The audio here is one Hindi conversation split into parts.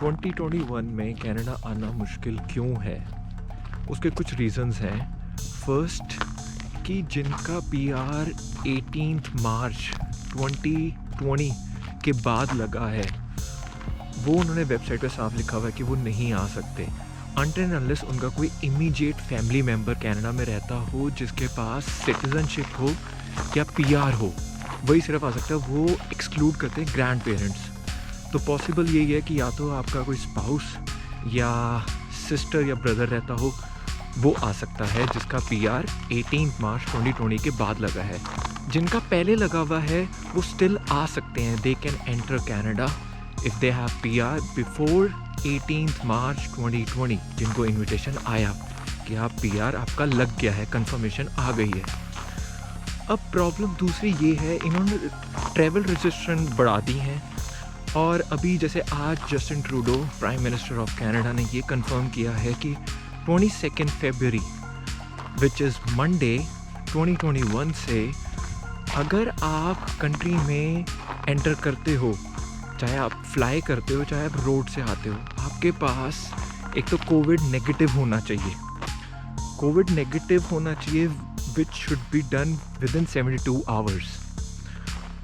2021 में कनाडा आना मुश्किल क्यों है? उसके कुछ रीज़न्स हैं। फर्स्ट कि जिनका पीआर 18 मार्च 2020 के बाद लगा है, वो उन्होंने वेबसाइट पे साफ लिखा हुआ है कि वो नहीं आ सकते अनटिल एंड अनलेस उनका कोई इमीडिएट फैमिली मेम्बर कनाडा में रहता हो जिसके पास सिटीजनशिप हो या पीआर हो, वही सिर्फ आ सकता है। वो एक्सक्लूड करते हैं ग्रैंड पेरेंट्स। तो पॉसिबल यही है कि या तो आपका कोई स्पाउस या सिस्टर या ब्रदर रहता हो, वो आ सकता है जिसका पीआर 18 मार्च 2020 के बाद लगा है। जिनका पहले लगा हुआ है वो स्टिल आ सकते हैं। They can enter Canada if they have PR before 18 मार्च 2020, जिनको इन्विटेशन आया कि आप पीआर आपका लग गया है, कंफर्मेशन आ गई है। अब प्रॉब्लम दूसरी ये है, इन्होंने ट्रैवल रजिस्ट्रेशन बढ़ा दी हैं। और अभी जैसे आज Justin Trudeau prime minister of Canada ने ये कंफर्म किया है कि 22 फरवरी विच इज़ मंडे 2021 से अगर आप कंट्री में एंटर करते हो, चाहे आप फ्लाई करते हो चाहे आप रोड से आते हो, आपके पास एक तो कोविड नेगेटिव होना चाहिए। कोविड नेगेटिव होना चाहिए which should be done with in 72 hours.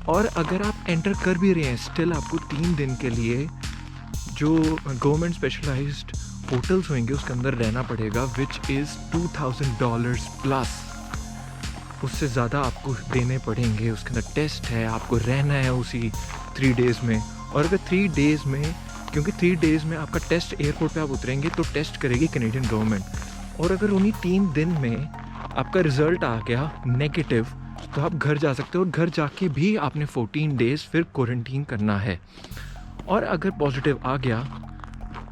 और अगर आप एंटर कर भी रहे हैं, स्टिल आपको 3 दिन के लिए जो गवर्नमेंट स्पेशलाइज्ड होटल्स होंगे उसके अंदर रहना पड़ेगा, विच इज़ $2,000 प्लस। उससे ज़्यादा आपको देने पड़ेंगे। उसके अंदर टेस्ट है, आपको रहना है उसी 3 डेज़ में। और अगर 3 डेज़ में, क्योंकि 3 डेज़ में आपका टेस्ट एयरपोर्ट पे आप उतरेंगे तो टेस्ट करेगी कैनेडियन गवर्नमेंट। और अगर उन्हीं 3 दिन में आपका रिज़ल्ट आ गया नेगेटिव तो आप घर जा सकते हो, और घर जाके भी आपने 14 डेज़ फिर क्वारंटीन करना है। और अगर पॉजिटिव आ गया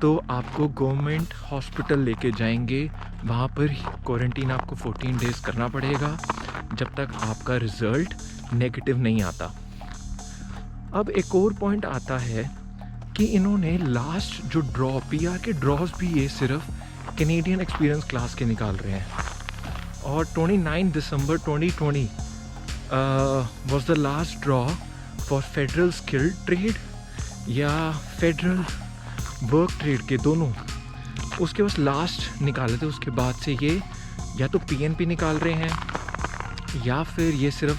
तो आपको गवर्नमेंट हॉस्पिटल लेके जाएंगे, वहाँ पर क्वारंटीन आपको 14 डेज़ करना पड़ेगा जब तक आपका रिज़ल्ट नेगेटिव नहीं आता। अब एक और पॉइंट आता है कि इन्होंने लास्ट जो ड्रॉ पीआर के ड्रॉज भी ये सिर्फ कैनेडियन एक्सपीरियंस क्लास के निकाल रहे हैं। और 29 दिसंबर 2020 was the last draw for federal skilled trade या फेडरल वर्क ट्रेड के दोनों, उसके बस लास्ट निकाले थे। उसके बाद से ये या तो पीएनपी निकाल रहे हैं या फिर ये सिर्फ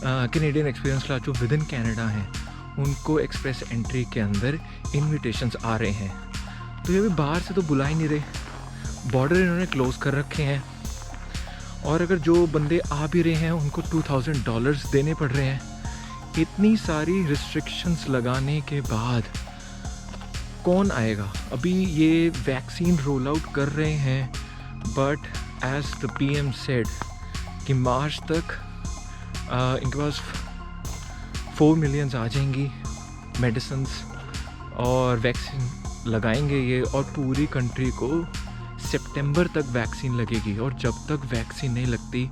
कैनेडियन एक्सपीरियंस क्लास जो विद इन कैनेडा हैं उनको एक्सप्रेस एंट्री के अंदर इन्विटेशंस आ रहे हैं। तो ये भी बाहर से तो बुला ही नहीं रहे, बॉर्डर इन्होंने क्लोज़ कर रखे हैं। और अगर जो बंदे आ भी रहे हैं उनको $2,000 देने पड़ रहे हैं। इतनी सारी रिस्ट्रिक्शंस लगाने के बाद कौन आएगा? अभी ये वैक्सीन रोल आउट कर रहे हैं, but as the PM said कि मार्च तक इनके पास 4 मिलियंस आ जाएंगी मेडिसिन्स और वैक्सीन लगाएंगे ये, और पूरी कंट्री को सितंबर तक वैक्सीन लगेगी। और जब तक वैक्सीन नहीं लगती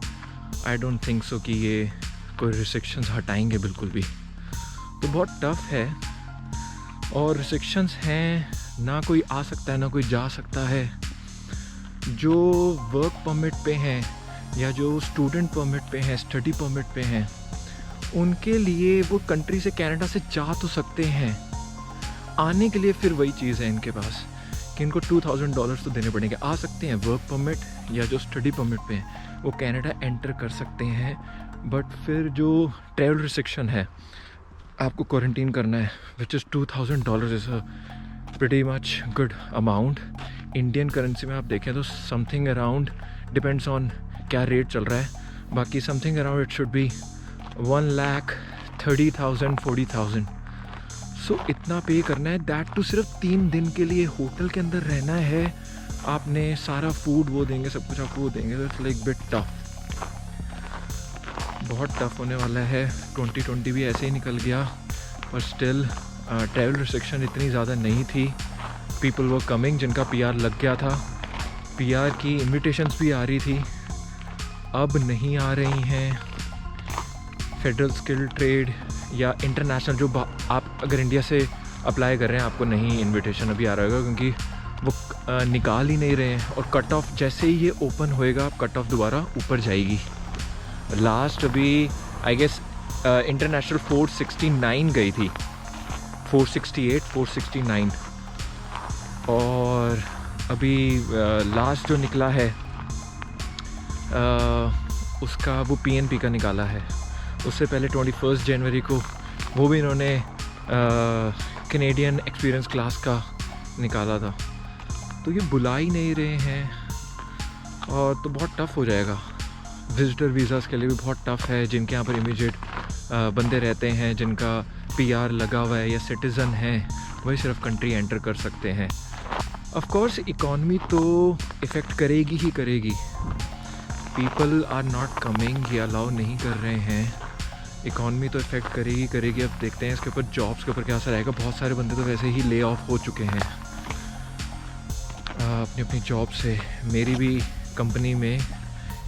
आई डोंट थिंक सो कि ये कोई रिस्ट्रिक्शंस हटाएंगे बिल्कुल भी। तो बहुत टफ है और रिस्ट्रिक्शंस हैं, ना कोई आ सकता है ना कोई जा सकता है। जो वर्क परमिट पे हैं या जो स्टूडेंट परमिट पे हैं, स्टडी परमिट पे हैं, उनके लिए वो कंट्री से कनाडा से जा तो सकते हैं, आने के लिए फिर वही चीज़ है इनके पास कि इनको $2,000 तो देने पड़ेंगे। आ सकते हैं वर्क परमिट या जो स्टडी परमिट पे हैं वो कनाडा एंटर कर सकते हैं, बट फिर जो ट्रैवल रिस्ट्रिक्शन है, आपको क्वारंटीन करना है, which is $2,000 is a pretty much good amount. Indian currency में आप देखें तो समथिंग अराउंड, डिपेंड्स ऑन क्या रेट चल रहा है, बाकी something around it should be 1,30,000 40,000। सो इतना पे करना है, दैट टू सिर्फ 3 दिन के लिए होटल के अंदर रहना है। आपने सारा फूड वो देंगे, सब कुछ आपको वो देंगे। तो इट्स लाइक बिट टफ, बहुत टफ होने वाला है। 2020 भी ऐसे ही निकल गया, पर स्टिल ट्रैवल रिस्ट्रिक्शन इतनी ज़्यादा नहीं थी। पीपल वर कमिंग, जिनका पीआर लग गया था, पीआर की इन्विटेशंस भी आ रही थी, अब नहीं आ रही हैं। फेडरल स्किल ट्रेड या इंटरनेशनल जो आप अगर इंडिया से अप्लाई कर रहे हैं, आपको नहीं इनविटेशन अभी आ रहा होगा, क्योंकि वो निकाल ही नहीं रहे हैं। और कट ऑफ जैसे ही ये ओपन होएगा कट ऑफ दोबारा ऊपर जाएगी। लास्ट अभी आई गेस इंटरनेशनल 469 गई थी, 468 469। और अभी लास्ट जो निकला है उसका वो PNP का निकाला है। उससे पहले 21 जनवरी को वो भी इन्होंने कैनेडियन एक्सपीरियंस क्लास का निकाला था। तो ये बुला ही नहीं रहे हैं और तो बहुत टफ़ हो जाएगा। विजिटर वीज़ाज़ के लिए भी बहुत टफ़ है। जिनके यहाँ पर इमीडिएट बंदे रहते हैं, जिनका PR लगा हुआ है या सिटीज़न हैं, वही सिर्फ कंट्री एंटर कर सकते हैं। ऑफ कोर्स इकॉनमी तो इफ़ेक्ट करेगी ही करेगी। पीपल आर नॉट कमिंग, ये अलाउ नहीं कर रहे हैं। इकॉनमी तो इफ़ेक्ट करेगी करेगी। अब देखते हैं इसके ऊपर जॉब्स के ऊपर क्या असर आएगा। बहुत सारे बंदे तो वैसे ही ले ऑफ हो चुके हैं अपनी अपनी जॉब से। मेरी भी कंपनी में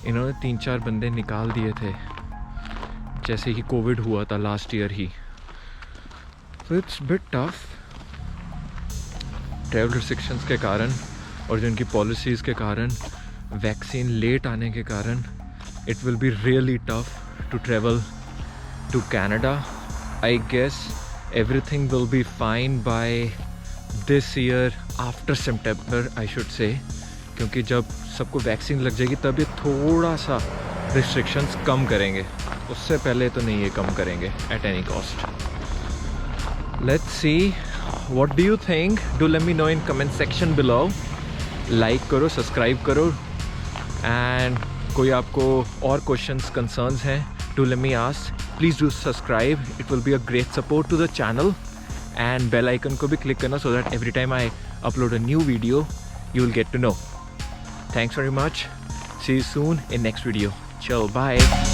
इन्होंने 3-4 बंदे निकाल दिए थे जैसे ही कोविड हुआ था लास्ट ईयर ही। तो it's bit tough travel restrictions के कारण और जो इनकी पॉलिसीज़ के कारण, वैक्सीन लेट आने के कारण it will be really tough to travel to Canada. I guess everything will be fine by this year after September I should say, क्योंकि जब सबको वैक्सीन लग जाएगी तब ये थोड़ा सा रिस्ट्रिक्शंस कम करेंगे, उससे पहले तो नहीं ये कम करेंगे at any cost. Let's see, what do you think? Do let me know in comment section below. Like करो, सब्सक्राइब करो, एंड कोई आपको और क्वेश्चंस कंसर्न्स हैं do let me ask. Please do subscribe, it will be a great support to the channel, and bell icon को भी click करना so that every time I upload a new video you will get to know. Thanks very much, see you soon in next video. Ciao, bye.